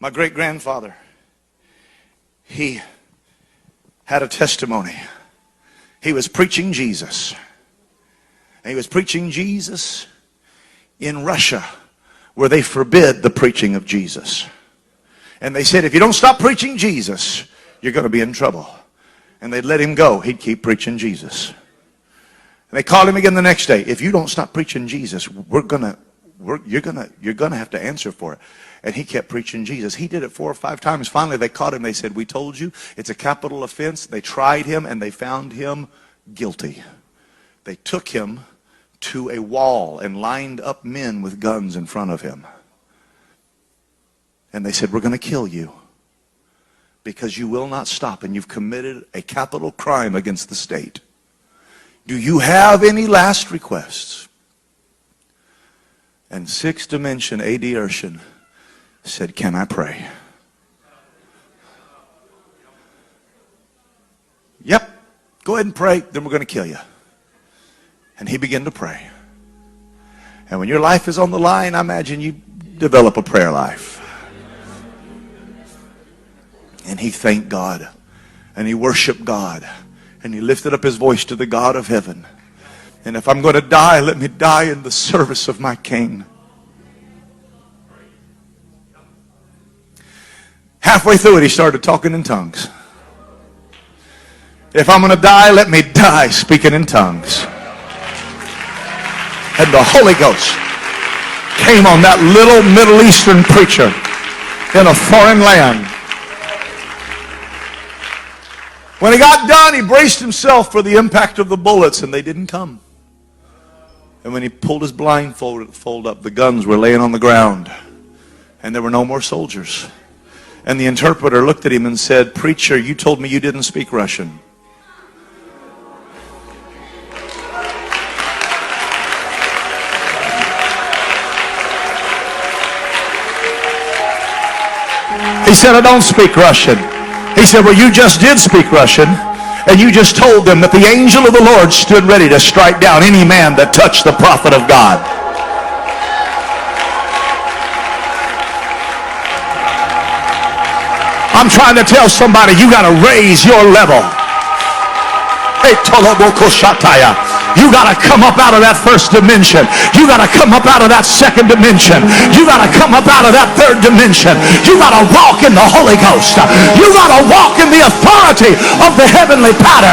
My great-grandfather, he had a testimony. He was preaching Jesus. And he was preaching Jesus in Russia, where they forbid the preaching of Jesus. And they said, if you don't stop preaching Jesus, you're going to be in trouble. And they'd let him go. He'd keep preaching Jesus. And they called him again the next day. If you don't stop preaching Jesus, you're gonna have to answer for it. And he kept preaching Jesus. He did it 4 or 5 times. Finally, they caught him. They said, we told you, it's a capital offense. They tried him and they found him guilty. They took him to a wall and lined up men with guns in front of him. And they said, we're going to kill you because you will not stop and you've committed a capital crime against the state. Do you have any last requests? And Sixth Dimension A.D. Urshan said, can I pray? Yep, go ahead and pray, then we're going to kill you. And he began to pray. And when your life is on the line, I imagine you develop a prayer life. And he thanked God. And he worshiped God. And he lifted up his voice to the God of heaven. And if I'm going to die, let me die in the service of my King. Halfway through it, he started talking in tongues. If I'm going to die, let me die speaking in tongues. And the Holy Ghost came on that little Middle Eastern preacher in a foreign land. When he got done, he braced himself for the impact of the bullets, and they didn't come. And when he pulled his blindfold up, the guns were laying on the ground, and there were no more soldiers. And the interpreter looked at him and said, preacher, you told me you didn't speak Russian. He said, I don't speak Russian. He said, well, you just did speak Russian, and you just told them that the angel of the Lord stood ready to strike down any man that touched the prophet of God. I'm trying to tell somebody, you got to raise your level. You got to come up out of that first dimension. You got to come up out of that second dimension. You got to come up out of that third dimension. You got to walk in the Holy Ghost. You got to walk in the authority of the heavenly pattern.